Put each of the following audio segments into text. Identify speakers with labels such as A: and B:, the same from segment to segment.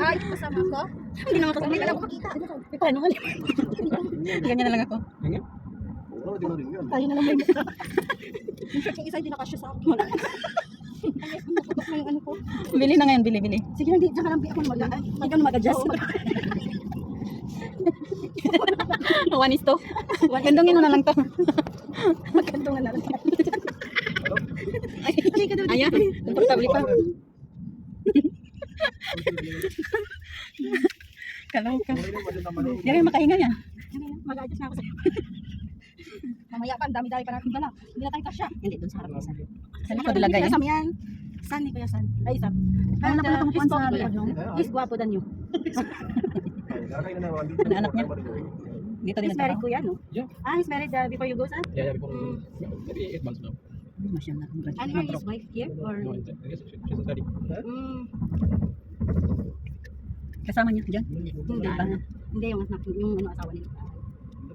A: Ay, kasama ko?
B: Hindi naman kasama.
A: Hindi na lang ako makita.
B: Paano nga? Ganyan na lang ako.
A: Tayo na lang may mukha. Yung shirt yung isa, hindi nakasya sa akin. Naputok na yung ano ko.
B: Bili na ngayon, bili.
A: Sige lang, diyan ka lang, ako mag-adjust.
B: One is to. Gandungin mo na lang to.
A: Magkantungan na lang.
B: Ayan, komportable pa. Kaloka. Yan yung makahinga niya.
A: Mag-adjust na ako sa'yo. Mamaya pa, ang dami-dami pa natin dala. Hindi na tayo kasya.
B: Hindi, doon sa harap isa. Saan ko dilagay yan?
A: Sam yan. San, ni Kuya San. Ay, Sam.
B: Ano na pala tungkol sa
A: He's guwapo than you.
B: Ano anak niya? Dito din
A: He's married,
B: nagtrabaho.
A: Kuya, no?
C: Yeah.
A: Ah, he's married before you go, San?
C: Yeah, before maybe 8 months now.
B: Masyadong
A: And where is his wife here? Or...
C: No, I guess she's a study.
B: Kasama niya dyan?
A: Hindi.
B: Iba na.
A: Hindi, yung asawa nila.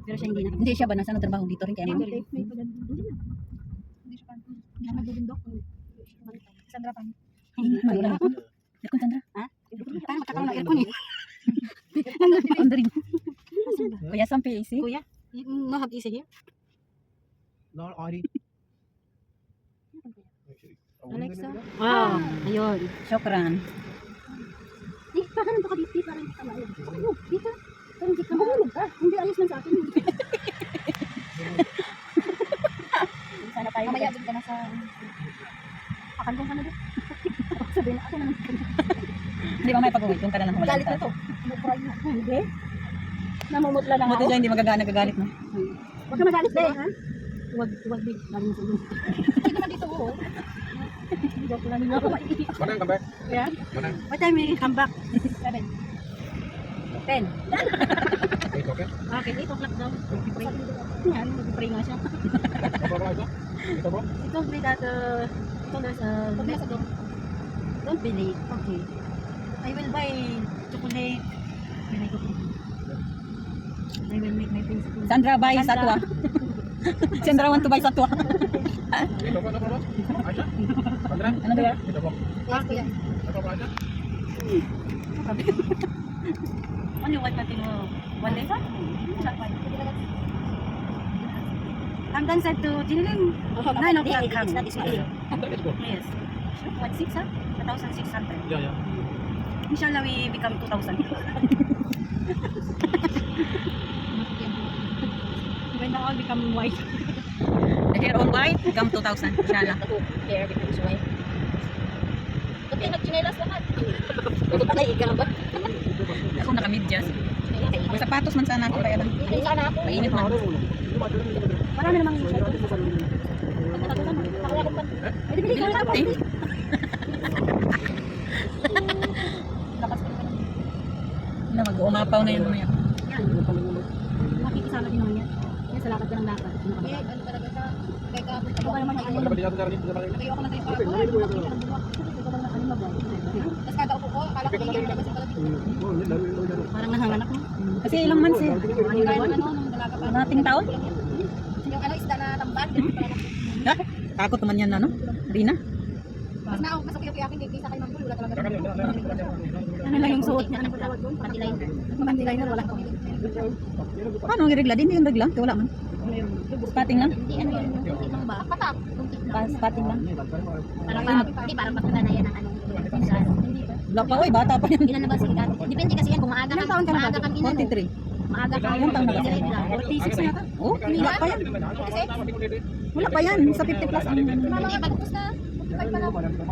A: Pero siya hindi na.
B: Hindi siya ba nasa trabaho dito rin kaya ma'am?
A: Hindi pa dyan. Hindi siya pa. Hindi siya magbubundok. Sandra pa.
B: Magulang ako. Aircon, Sandra.
A: Ha? Parang magkakaroon ng aircon eh.
B: Ang daring. Kuya Sam, PAC?
A: Kuya, you no have easy here?
C: No, Ari.
A: Alexa? Wow, ayun.
B: Syokran.
A: Parang baka dito, parang dito na ayun. Ano, dito? Parang dito na. Mahulog ka. Hindi, ayos lang sa akin. Sana tayo. Mamaya dito ka na sa... Pakandong ka na dito. Sabihin na ako naman.
B: Hindi ba may pag-uwi? Doon ka na lang wala.
A: Galit na to. Hindi. Namumutla lang
B: Buti
A: ako.
B: dyan, hindi nagagalit no?
A: Huwag ka magalit na ha? Huwag big. Galing sa iyo. Hindi naman dito oh. Joke lang nila ako.
C: Mana yang comeback?
A: Yeah?
C: Mana?
A: What time will you come back? 7. 10.
C: 8 okay?
A: Okay, 8 o'clock daw. Mag-pray. Yan, mag-pray nga siya.
C: Apa apa itu? Itu apa?
A: He told me that, he told us, don't believe. Okay. I will buy chocolate when I go to I will make my face.
B: Sandra, buy satwa. Sandra want to buy satwa.
C: Itu apa? Aja? Sandra?
B: Ano ba yan?
C: Itu apa?
A: Yes, kuya.
C: Itu apa aja?
A: Ano yung white natin mo? One day sa? Hanggang said to Jinling, 9 o'clock come. That is
C: That is good.
A: Yes. What, 6 ha? 1,600.
C: Yeah, yeah.
A: Inshallah we become 2,000. When the all become white.
B: The hair on white, come 2,000. Inshallah.
A: Hair becomes white. Ba't yung nag-chinelas lahat? Patay, ikaw ba?
B: Ako naka-medyas. May sapatos man sana ako kaya lang.
A: Ay, sana ako.
B: Mainit man.
A: Marami namang
B: Bili ko ate. Na mag-umapaw na yun mamaya.
A: Yan. Makikisama din naman yan. Yan sa lakad ka ng lakad. Ano talaga siya? Kaya kapag ako naman yung ano.
C: Apa dia tu cari?
A: Kaya ako lang tayo pa. Wala, hindi makikita ng buwak. Ito lang ano ba? Tapos kada upo ko, akala ko hindi naman sa pala. Parang nanganganak mo.
B: Kasi ilang months eh.
A: Ano yung ano, nung dalaga pa.
B: Nating taon?
A: Yung ano, isda na tambad.
B: Ha? Takot naman yan ano? Rina?
A: Tapos na ako, mas okay akin, kaya sa kayo ng wala talaga. Ano lang yung suot niya? Ano ba tawag doon? Pantiliner. Pantiliner, wala ko.
B: Paano ang regla? Hindi yung regla. Wala man. Spotting lang?
A: Hindi, ano yun? Yung itong ba? Patak.
B: Spotting lang.
A: Parang patuta na yan ang ano.
B: Wala pa, oy, bata pa yan.
A: Ilan na ba sila? Depende kasi yan kung maaga ka. Maaga kang ina.
B: 43.
A: Maaga ka.
B: Ilang taon na ba?
A: 46 na yata.
B: Oh, wala pa yan. Wala pa yan. Sa 50 plus.
A: Mga bagtos na.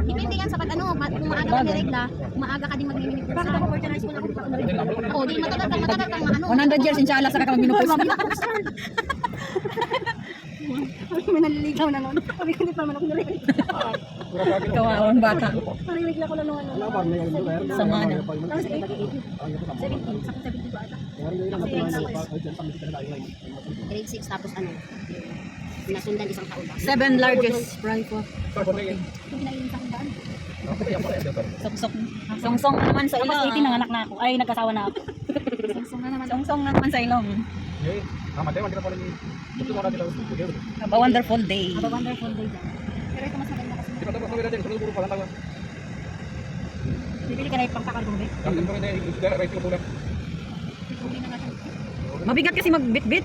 A: Depende yan sa pag ano, kung maaga ka niregla, maaga ka din magmimini. Bakit ako organize mo na ako pa na Oo, di matagal kang ano.
B: 100 years inshallah saka ka mag-menopause.
A: May naliligaw na noon. Sabi ko, hindi pa naman ako naliligaw.
B: Kawawan bata.
A: Naliligaw ko lang noon.
B: Sama na.
A: Tapos 17. Sa 17 ba ata? Grade 6 tapos ano? Nasundan isang taon ba?
B: 7 largest fry po.
A: Kung pinainom sa kundaan.
B: Songsong. Songsong na naman sa
A: Tapos
B: ilong.
A: 18 nanganak na ako. Ay, nagkasawa na ako.
B: Songsong na naman sa ilong. Have a wonderful day.
A: Have a wonderful day dyan. Pero ito mas maganda kasi. Bibili ka na yung pangkakar kong, be.
C: Ang ganito rin eh, isda, rice ko pula.
B: Mabigat kasi magbitbit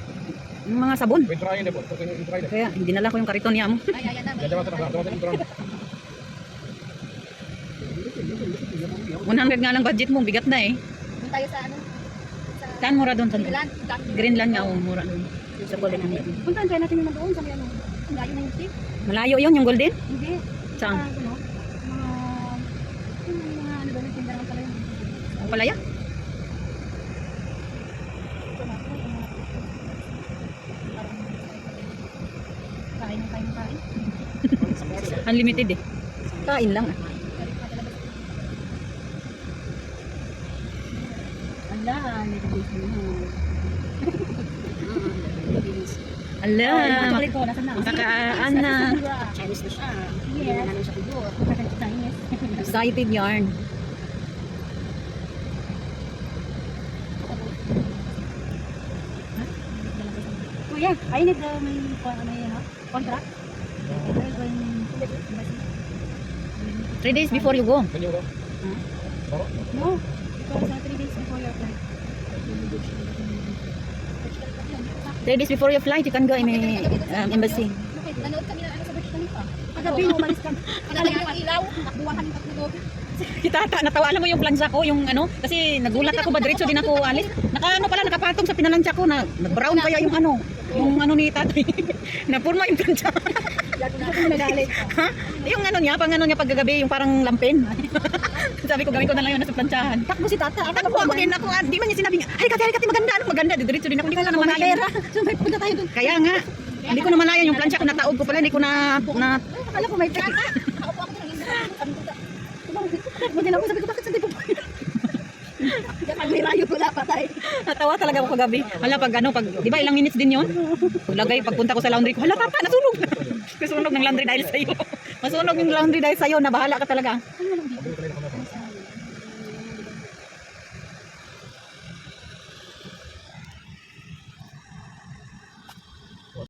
B: ng mga sabon.
C: Israel eh po. Israel eh.
B: Kaya dinala ko yung kariton niya mo.
C: Dalawa sa nasa
B: 100 nga lang budget mo, bigat na eh.
A: Doon tayo sa ano?
B: Saan mura doon? Saan?
A: Greenland.
B: Greenland nga, mura doon. Sa Golden Hamlet.
A: Puntaan tayo natin yung nandoon sa may ano. Ang layo na yung tip.
B: Malayo yun, yung Golden?
A: Hindi.
B: Saan?
A: Ano? Mga ano doon yung tindahan pala yun.
B: Ang palaya?
A: Kain na tayo ng kain.
B: Unlimited eh. Kain lang ah.
A: Ala, nilibig mo.
B: Ala,
A: Chocolate ko, nasa na?
B: makakaan na.
A: Chinese na siya. Yes. Ano siya siguro? Chinese.
B: Excited yarn.
A: Kuya, I need may contract.
B: 3 days before you go.
C: Ganyan ko. Baro?
A: No, because 3 days before your flight.
B: 3 days before your flight, you can go in embassy.
A: Nanood kami na ano sa Burj Khalifa. Kagabi, umalis kami. Kagabi ang ilaw, nakbuwahan ng tatlo.
B: Kitata, natawa, alam mo yung plansa ko, yung ano, kasi nagulat ako ba, diretso din ako alis. Naka ano pala, nakapatong sa pinalansya ko na nag-brown kaya yung ano ni tatay. Napurma yung plansa. Ha? Yung ano niya, paggagabi, yung parang lampin. Sabi ko, gawin ko na lang yun sa plansahan.
A: Takbo si tata.
B: Takbo ako din ako, di man niya sinabi, halika, maganda, maganda, diretso din ako, hindi ko na naman
A: Pera. Sumay punta tayo doon.
B: Kaya nga, hindi ko naman layan yung plancha ko, nataog ko pala, hindi ko na
A: Akala ko may pera. Ako po ako doon. Maganda ako, sabi ko, bakit sa tipo? Pag may rayo pala patay.
B: natawa talaga ako kagabi. Hala, pag di ba ilang minutes din yun? Paglagay, pagpunta ko sa laundry ko, hala tata, nasunog. Nasunog ng laundry dahil sa'yo. Masunog yung laundry dahil sa'yo, na bahala ka talaga.
C: Ang ganito na ako.